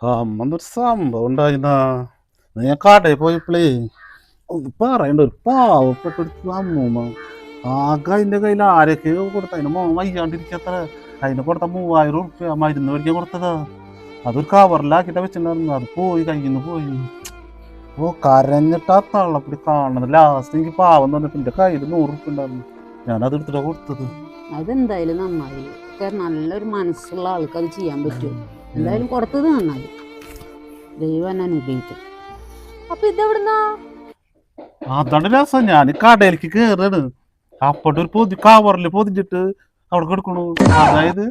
അമ്മന്നൊരു സംഭവം ഉണ്ടായിരുന്ന ഞാൻ കടയിൽ പോയപ്പോഴേ ഒന്ന് പറയണ്ട ഒരു പാവപ്പെട്ടൊരു അമ്മൂമ്മ ആകെ അതിന്റെ കയ്യിൽ ആരൊക്കെയോ കൊടുത്ത അതിന് മോൻ വയ്യാണ്ടിരിക്കത്ര അതിന് കൊടുത്ത 3000 ഉറുപ്പ്യ മരുന്ന് മേടിക്കാൻ കൊടുത്തതാ. അതൊരു കവറിലാക്കിട്ടാ വെച്ചിട്ടുണ്ടായിരുന്നു. അത് പോയി കയ്യിൽ നിന്ന് പോയി. ഓ കരഞ്ഞിട്ടാ തള്ളപ്പൊടി കാണുന്നത്. ലാസ്റ്റ് എനിക്ക് പാവം തന്നിട്ട് എന്റെ കയ്യിൽ 100 ഉറുപ്പ്യ ഉണ്ടായിരുന്നു. ഞാനത് എടുത്തിട്ടാ കൊടുത്തത്. അതെന്തായാലും നന്നായി. നല്ലൊരു മനസ്സുള്ള ആൾക്ക് അത് ചെയ്യാൻ പറ്റും. എന്തായാലും കൊടുത്തത് നന്നായി. ദൈവം എന്നെ അനുഗ്രഹിക്കും. അപ്പൊ ഇതെവിടുന്നാ? അതാണ് രസം. ഞാൻ കടയിലേക്ക് കേറാണ്. അപ്പോട്ട് ഒരു കവറിൽ പൊതിഞ്ഞിട്ട് അവിടെ കൊടുക്കണു. അതായത്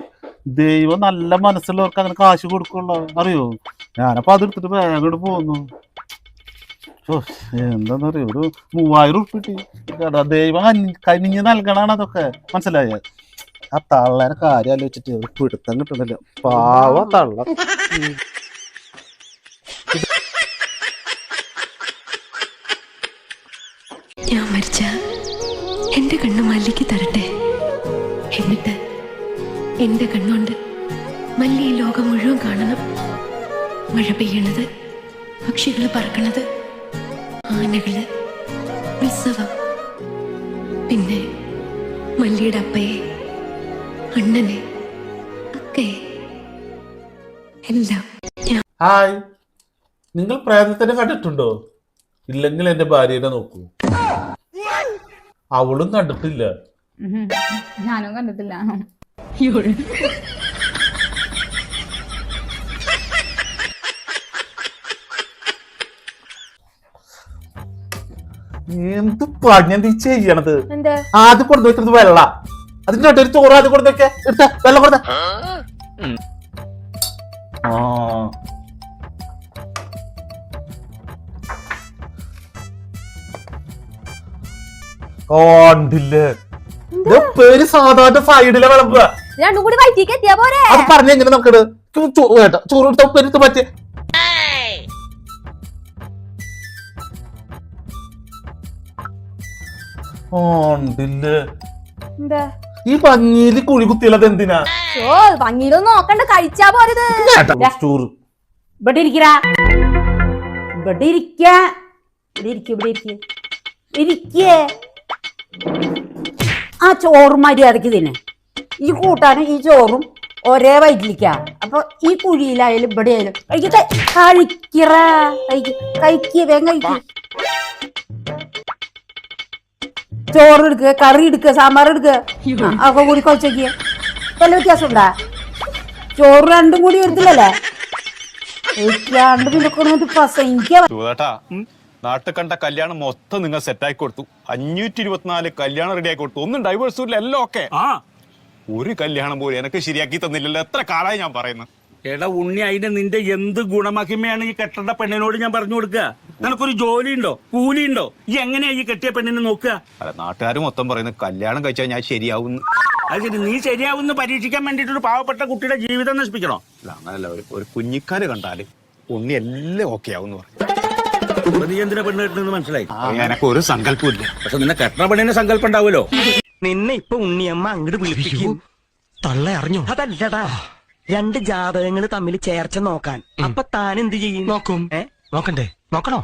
ദൈവം നല്ല മനസ്സുള്ളവർക്ക് അങ്ങനെ കാശ് കൊടുക്കുള്ള അറിയോ. ഞാനപ്പോ അതെടുത്തിട്ട് വേഗം പോന്നു. എന്താന്ന് പറയാ ഒരു 3000 ഉറുപ്പ്യ കിട്ടി. ദൈവം കനിഞ്ഞ് നൽകണാണ് അതൊക്കെ. മനസ്സിലായ ആ തള്ളേനെ കാര്യം ആലോചിച്ചിട്ട് ഒരു പിടുത്തം കിട്ടണല്ലോ. പാവ തള്ള. ഞാൻ മരിച്ച എന്റെ കണ്ണ് മല്ലിക്ക് തരട്ടെ. എന്നിട്ട് എന്റെ കണ്ണുകൊണ്ട് മല്ലി ഈ ലോകം മുഴുവൻ കാണണം. മഴ പെയ്യണത്, പക്ഷികൾ പറക്കണത്, ആനകള്, ഉത്സവം, പിന്നെ മല്ലിയുടെ അപ്പയെ, അണ്ണനെ, ഒക്കെ എല്ലാം. ഹായ്, നിങ്ങൾ പ്രേതത്തിനെ കണ്ടിട്ടുണ്ടോ? ഇല്ലെങ്കിൽ എന്റെ ഭാര്യനെ നോക്കൂ. അവളും കണ്ടിട്ടില്ല. ഞാനും കണ്ടിട്ടില്ല. എന്ത് പണിയാ നീ ചെയ്യണത്? ആദ്യം കൊടുത്തു വെക്കുന്നത് വെള്ള, അതിന്റെ ഒരു ചോറ് ആദ്യം കൊടുത്തു വെക്ക. എടുത്ത വെള്ളം കൊടുത്ത കണ്ടില്ലേ? പേര് സാധാരണ സൈഡിലെ വിളമ്പുക. രണ്ടും കൂടി വൈറ്റിക്ക് എത്തിയാ പോരെ. അത് പറഞ്ഞ എങ്ങനെ നമുക്കിട് ചോറ് കൊടുത്ത പെരുത്ത് പറ്റിയ ഈ ഭംഗിയില് കുഴി കുത്തിയുള്ളത് എന്തിനാ? ഭംഗിയിലൊന്നും നോക്കണ്ട, കഴിച്ചാ പോരത്. ഇവിടെ ഇരിക്കടാ, ഇവിടെ ഇരിക്കേ. ആ ചോറും മര്യാദക്ക് തിന്നെ. ഈ കൂട്ടാനും ഈ ചോറും ഒരേ വയറ്റിലിരിക്ക. അപ്പൊ ഈ കുഴിയിലായാലും ഇവിടെ ആയാലും കഴിക്കുക. ചോറ് എടുക്കുക, കറി എടുക്കുക, സാമ്പാർ എടുക്കുക, ഒക്കെ കൂടി കുഴച്ചേക്കുക. വല്ല വ്യത്യാസം ഉണ്ടാ? ചോറ് രണ്ടും കൂടി എടുത്തില്ലല്ലേ? നാട്ടിൽ കണ്ട കല്യാണം മൊത്തം നിങ്ങൾ സെറ്റാക്കി കൊടുത്തു. 524 കല്യാണം റെഡിയാക്കി കൊടുത്തു. ഒന്നും ഡൈവേഴ്സും ഇല്ല, എല്ലാം ഓക്കെ. ഒരു കല്യാണം പോലും എനക്ക് ശരിയാക്കി തന്നില്ലല്ലോ. എത്ര കാലമായി ഞാൻ പറയുന്നു. എടാ ഉണ്ണി, അതിന് നിന്റെ എന്ത് ഗുണമഹിമയാണ് ഈ കെട്ടേണ്ട പെണ്ണിനോട് ഞാൻ പറഞ്ഞു കൊടുക്കുക? നിനക്കൊരു ജോലി ഉണ്ടോ, കൂലി ഉണ്ടോ? ഈ എങ്ങനെയാ ഈ കെട്ടിയ പെണ്ണിനെ നോക്കുക? അല്ല, നാട്ടുകാർ മൊത്തം പറയുന്നത് കല്യാണം കഴിച്ചാൽ ഞാൻ ശരിയാവുന്നു. അത് ശരി, നീ ശരിയാവുന്ന പരീക്ഷിക്കാൻ വേണ്ടിട്ടൊരു പാവപ്പെട്ട കുട്ടിയുടെ ജീവിതം നശിപ്പിക്കണോ? അല്ല, അങ്ങനല്ല. ഒരു കുഞ്ഞിക്കാല് കണ്ടാല് ഉണ്ണി എല്ലാം ഓക്കെ ആവുന്നു പറഞ്ഞു. നീ എന്തിനാ പെണ്ണ് കെട്ടുന്നത് മനസ്സിലായി? എനക്ക് ഒരു സങ്കല്പം ഇല്ല. പക്ഷെ നിന്നെ കെട്ടണ പെണ്ണിന് സങ്കല്പം ഉണ്ടാവുമല്ലോ. നിന്നെ ഇപ്പൊ ഉണ്ണിയമ്മ അങ്ങോട്ട് വിളിപ്പിക്കും. തള്ള അറിഞ്ഞു? അതല്ലടാ, 2 ജാതകങ്ങൾ തമ്മിൽ ചേർച്ച നോക്കാൻ. അപ്പൊ താൻ എന്ത് ചെയ്യും? നോക്കും. നോക്കണ്ടേ? നോക്കണോ?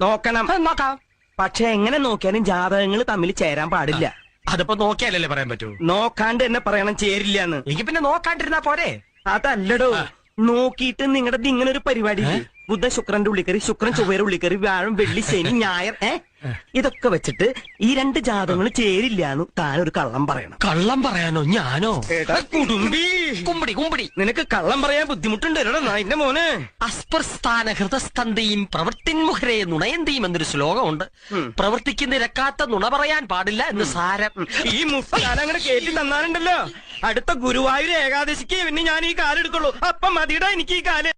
നോക്കണം. നോക്കാം. പക്ഷെ എങ്ങനെ നോക്കിയാലും ജാതകങ്ങൾ തമ്മിൽ ചേരാൻ പാടില്ല. അതിപ്പോ നോക്കിയാലല്ലേ പറയാൻ പറ്റൂ? നോക്കാണ്ട് എന്നെ പറയണം ചേരില്ലാന്ന്. എനിക്ക് പിന്നെ നോക്കാണ്ടിരുന്നാ പോരെ? അതല്ലടോ, നോക്കിയിട്ട് നിങ്ങളുടെ ഇങ്ങനെ ഒരു പരിപാടി. ബുധൻ ശുക്രന്റെ ഉള്ളിക്കറി, ശുക്രൻ ചൊവ്വയുടെ ഉള്ളിക്കറി, വ്യാഴം വെള്ളി ശനി ഞായർ, ഇതൊക്കെ വെച്ചിട്ട് ഈ 2 ജാതകങ്ങൾ ചേരില്ലാന്ന് താനൊരു കള്ളം പറയണം. കള്ളം പറയാനോ? ഞാനോ? കുമ്പടി നിനക്ക് കള്ളം പറയാൻ ബുദ്ധിമുട്ടുണ്ട് എന്റെ മോന്. അസ്പർസ്ഥാന ഹൃദസ്തന്തയും പ്രവൃത്തിൻമുഖരെ നുണയന്തിയും എന്നൊരു ശ്ലോകമുണ്ട്. പ്രവർത്തിക്ക് നിരക്കാത്ത നുണ പറയാൻ പാടില്ല എന്ന് സാരം. ഈ മുസ്താൻ അങ്ങനെ കേട്ടി തന്നാലുണ്ടല്ലോ, അടുത്ത ഗുരുവായൂർ ഏകാദശിക്ക് പിന്നെ ഞാൻ ഈ കാലെടുക്കുള്ളൂ. അപ്പം മതിയുടെ എനിക്ക് ഈ കാല്.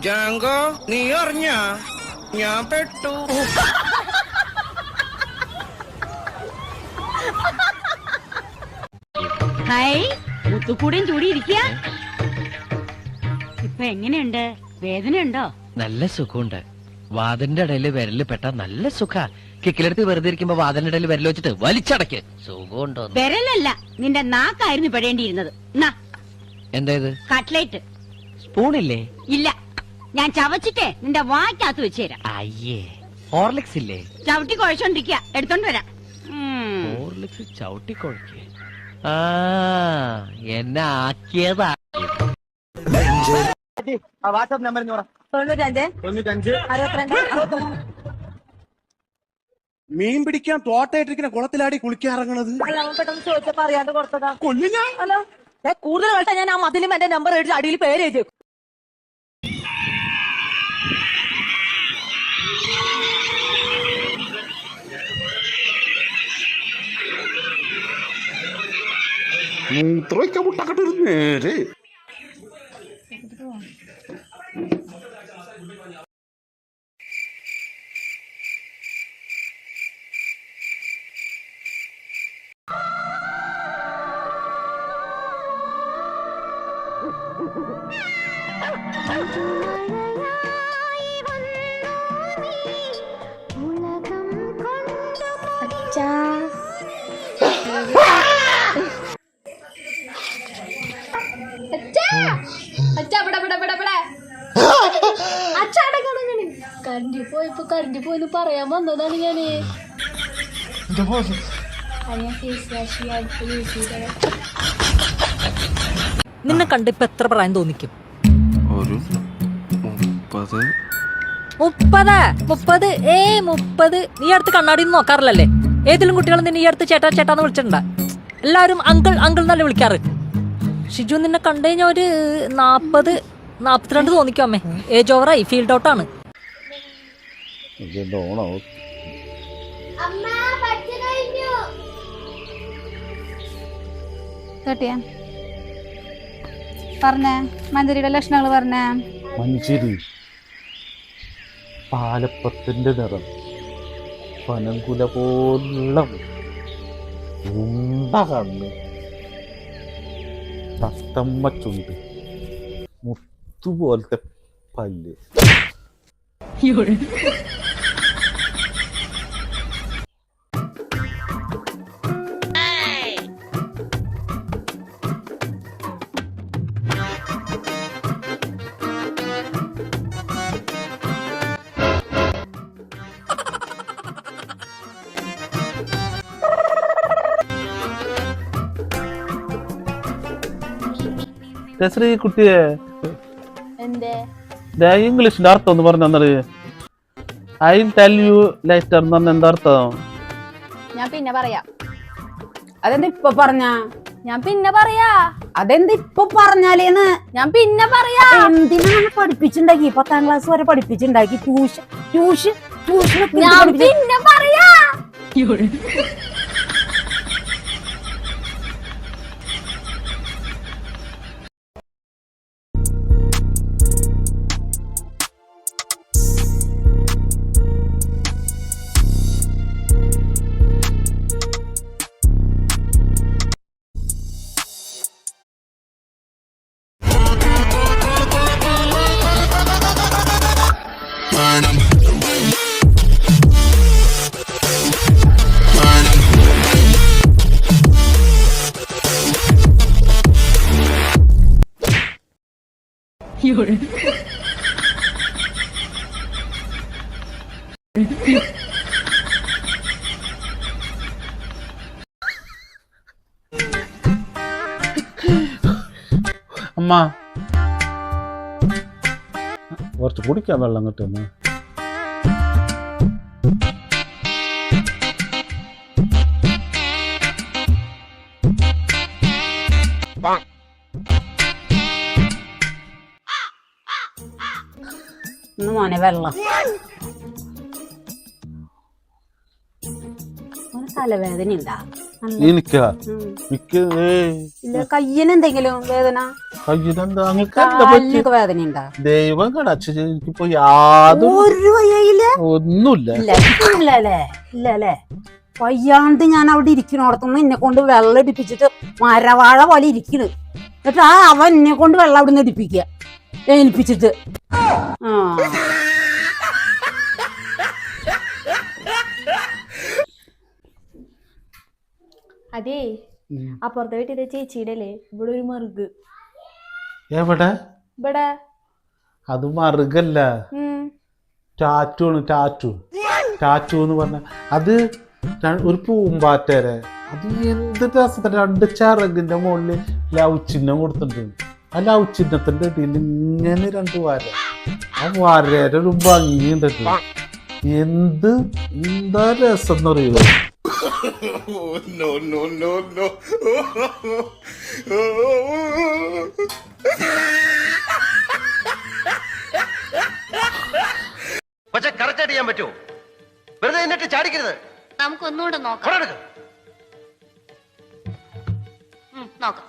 ജാങ്കോ, നീ അറിഞ്ഞ ഞാൻ പെട്ടു. ഹായ്, മുത്തുക്കൂടെയും ചൂടി ഇരിക്കുക. ഇപ്പൊ എങ്ങനെയുണ്ട്? വേദനയുണ്ടോ? നല്ല സുഖമുണ്ട്. വാതിന്റെ ഇടയില് വിരല് പെട്ട നല്ല സുഖ. കിക്കിലെടുത്ത് വെറുതെ ഇരിക്കുമ്പോ വാതിലിന്റെ ഇടയിൽ വിരൽ വെച്ചിട്ട് വലിച്ചടക്ക് സുഖമുണ്ടോ? വിരലല്ല, നിന്റെ നാക്കായിരുന്നു പെടേണ്ടിയിരുന്നത്. എന്തായത്? കട്ട്ലേറ്റ് സ്പൂണില്ലേ? ഇല്ല, ഞാൻ ചവച്ചിട്ടേ നിന്റെ വായ്ക്കകത്ത് വെച്ചുതരാം. അയ്യേ, ഹോർലിക്സ് ഇല്ലേ? ചവിട്ടി കുഴച്ചോണ്ടിരിക്കുക, എടുത്തോണ്ട് വരാം. ഹോർലിക്സ് ചവിട്ടിക്കൊഴക്ക്. ആ, എന്നെ ആക്കിയതാ. വാട്സാപ്പ് നമ്പർ 95 മീൻ പിടിക്കാൻ തോട്ടായിട്ടിരിക്കുന്ന കുളത്തിലാടി കുളിക്കാറങ്ങണത് പെട്ടെന്ന് ചോദിച്ചപ്പോ അറിയാണ്ട് കൊടുത്തതാ. കൊല്ലു ഞാൻ. ഹലോ, കൂടുതൽ കളിച്ചാ ഞാൻ ആ മതിലും എന്റെ നമ്പർ എഴുതി അടിയിൽ പേര് എഴുതി വെക്കും. മൂത്രമൊക്കെ മുട്ടക്കട്ട് ഒരു നേരെ. കറണ്ട് പോയിന്ന് പറയാൻ വന്നതാണ് ഞാന്. നിന്നെ കണ്ടിപ്പോ എത്ര പ്രായം തോന്നിക്കും? ഒരു 30. 30. നീ അടുത്ത് കണ്ണാടി നോക്കാറില്ലല്ലേ? ഏതെങ്കിലും കുട്ടികളും നിന്നെ ഈ അടുത്ത് ചേട്ടാ ചേട്ടാന്ന് വിളിച്ചിട്ടുണ്ടാ? എല്ലാവരും അങ്കിൾ അങ്കിൾ എന്നല്ലേ വിളിക്കാറ്. ഷിജു നിന്നെ കണ്ടു കഴിഞ്ഞാൽ ഒരു 40-42 തോന്നിക്കും അമ്മേ. ഏജ് ഓവറായി, ഫീൽഡ് ഔട്ടാണ്. കേട്ടിയ പറഞ്ഞേ, മഞ്ചരിയുടെ ലക്ഷണങ്ങൾ പറഞ്ഞേ. മഞ്ചരി പാലപ്പത്തിന്റെ നിറം, പനങ്കുല പോലുള്ള ഉണ്ട കണ്ണ്, തത്തമ്മ ചുണ്ട്, മുത്തുപോലത്തെ പല്ല്. ശ്രീ കുട്ടിയെ ഇംഗ്ലീഷിന്റെ അർത്ഥം ഒന്ന് പറഞ്ഞു തന്നത്. ഐ ടെൽ യു ലേറ്റർ എന്ന് പറഞ്ഞ എന്താ അർത്ഥം? ഞാൻ പിന്നെ പറയാ. അതെന്താ ഇപ്പൊ പറഞ്ഞാ? ഞാൻ പിന്നെ പറയാ. അതെന്താ ഇപ്പൊ പറഞ്ഞാലേന്ന്? ഞാൻ പിന്നെ പറയാ. എന്തിനാണ് പഠിപ്പിച്ചുണ്ടാക്കി? 10ാം ക്ലാസ് വരെ പഠിപ്പിച്ചുണ്ടാക്കി. ട്യൂഷൻ ഞാൻ പിന്നെ പറയാ. അമ്മ കുറച്ച് കുടിക്കാൻ വെള്ളം കിട്ടുന്നു. മോനെ വെള്ളം. തലവേദന ഉണ്ടാ? എനിക്കാ കയ്യിന് എന്തെങ്കിലും വേദന? കയ്യിനെന്താ വേദന ഉണ്ടാ? ദൈവം കടച്ചു. എനിക്കിപ്പോ യാതൊരു ഒന്നുമില്ല. ഇല്ലല്ലേ? വയ്യാണ്ട് ഞാൻ അവിടെ ഇരിക്കണോടത്തുനിന്ന് എന്നെ കൊണ്ട് വെള്ളം ഇടിപ്പിച്ചിട്ട് മരവാഴ പോലെ ഇരിക്കണ്. എന്നിട്ട് അവൻ എന്നെ കൊണ്ട് വെള്ളം അവിടെ നിന്ന് ഇടിപ്പിക്കുക, ഏൽപ്പിച്ചിട്ട്. ആ അതേ അപ്പുറത്തെ വീട്ടിലെ ചേച്ചിയുടെ അല്ലേ ഇവിടെ ഒരു മറുക് എവിടെ? ഇവിടെ അത് മറുകല്ല, ടാറ്റു ആണ്. ടാറ്റു എന്ന് പറഞ്ഞ അത് ഒരു പൂമ്പാറ്റേരെ. അത് എന്ത് രസത്തിന് 2 ചിറകിന്റെ മുകളിൽ ലവ് ചിഹ്നം കൊടുത്തിട്ടുണ്ട്. ആ ലവ് ചിഹ്നത്തിന്റെ ഇടയിൽ ഇങ്ങനെ 2 വര. ആ വരയുടെ ഒരു ഭംഗിയുണ്ട്. എന്താ രസം എന്ന് പറയുക. പക്ഷെ കറക്റ്റ് ചെയ്യാൻ പറ്റുമോ? വെറുതെ എന്നിട്ട് ചാടിക്കരുത്. നമുക്കൊന്നുകൂടെ നോക്കാം. നോക്കാം.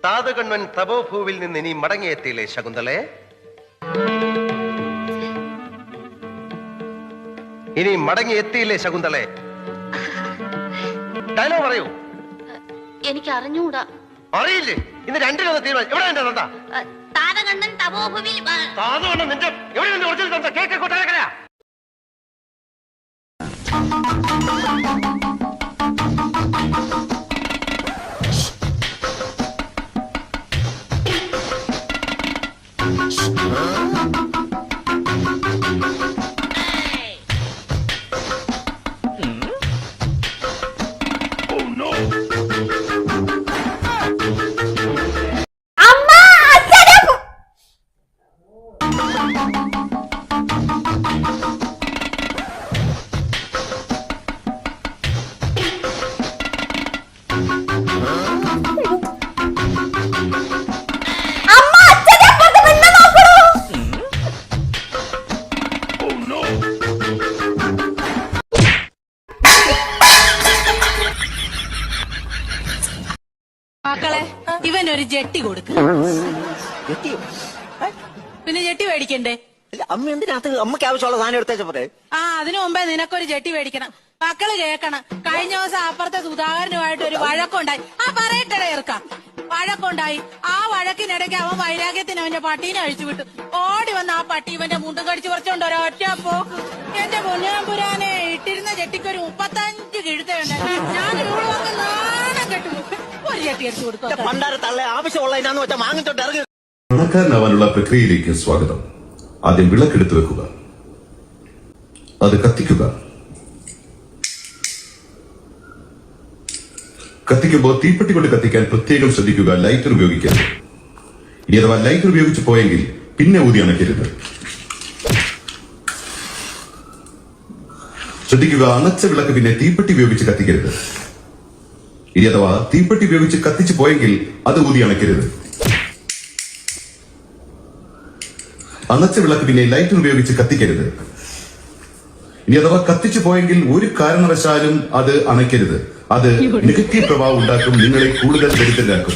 താതകണ്വൻ തപോഭൂവിൽ നിന്ന് ഇനി മടങ്ങിയെത്തിയില്ലേ ശകുന്തളെ? ഇനി മടങ്ങിയെത്തിയില്ലേ ശകുന്തളെ? ഡയലോഗ് പറയൂ. എനിക്ക് അറിഞ്ഞൂടാ. അറിയില്ലേ? ഇന്ന് 2 തീരുമാനം. എവിടെ എന്റെ തന്ത? താതകണ്ണൻ തപോഭൂവിൽ. താതകണ്ണൻ നിന്റെ എവിടെ നിന്റെ ഒറിജിനൽ തന്ത? കേക്ക് കൊട്ടാരക്കരയാ? മക്കളെ ഇവനൊരു ജെട്ടി കൊടുക്ക. പിന്നെ ജെട്ടി മേടിക്കണ്ടേ? അമ്മ എന്തിനകത്ത് അമ്മക്ക് ആവശ്യമുള്ള സാധനം എടുത്തേച്ച പോരെ? അതിനു മുമ്പേ നിനക്കൊരു ജെട്ടി മേടിക്കണം. മക്കള് കേക്കണം. കഴിഞ്ഞ ദിവസം അപ്പുറത്തെ സുധാകരനുമായിട്ട് ഒരു വഴക്കുണ്ടായി. പറയട്ടെ ഇറക്കാം. വഴക്കുണ്ടായി. ആ വഴക്കിനിടയ്ക്ക് അവൻ വൈരാഗ്യത്തിന് അവന്റെ പട്ടീനെ അഴിച്ചു വിട്ടു. ഓടി വന്ന ആ പട്ടി ഇവന്റെ മുണ്ടും കടിച്ചു പറിച്ചോണ്ട് ഒരൊറ്റ പോക്ക്. എന്റെ പൊന്നാമ്പുരാനെ ഇട്ടിരുന്ന ജെട്ടിക്കൊരു 35 കിഴുത്തുണ്ടായി. ഞാൻ രൂപമൊക്കെ നാണം കെട്ടു. ഒരു ജെട്ടി അടിച്ചു കൊടുക്കും. പണ്ടാരത്തള്ള ആവശ്യമുള്ളതിനാന്ന് വെച്ചാൽ വാങ്ങിച്ചോണ്ട് ഇറങ്ങി. പണക്കാരനാവാനുള്ള പ്രക്രിയയിലേക്ക് സ്വാഗതം. ആദ്യം വിളക്കെടുത്ത് വെക്കുക, അത് കത്തിക്കുക. കത്തിക്കുമ്പോൾ തീപ്പെട്ടി കൊണ്ട് കത്തിക്കാൻ പ്രത്യേകം ശ്രദ്ധിക്കുക. ലൈറ്റർ ഉപയോഗിക്കരുത്. ഇനി അഥവാ ലൈറ്റർ ഉപയോഗിച്ച് പോയെങ്കിൽ പിന്നെ ഊതി അണയ്ക്കരുത്. ശ്രദ്ധിക്കുക, അണച്ച വിളക്ക് പിന്നെ തീപ്പെട്ടി ഉപയോഗിച്ച് കത്തിക്കരുത്. ഇനി അഥവാ തീപ്പെട്ടി ഉപയോഗിച്ച് കത്തിച്ചു പോയെങ്കിൽ അത് ഊതി അണയ്ക്കരുത്. അണച്ച വിളക്ക് പിന്നെ ലൈറ്റർ ഉപയോഗിച്ച് കത്തിക്കരുത്. ഇനി അഥവാ കത്തിച്ചു പോയെങ്കിൽ ഒരു കാരണവശാലും അത് അണയ്ക്കരുത്. അത് നെഗറ്റീവ് പ്രഭാവം ഉണ്ടാക്കും, നിങ്ങളെ കൂടുതൽ ദരിദ്രരാക്കും.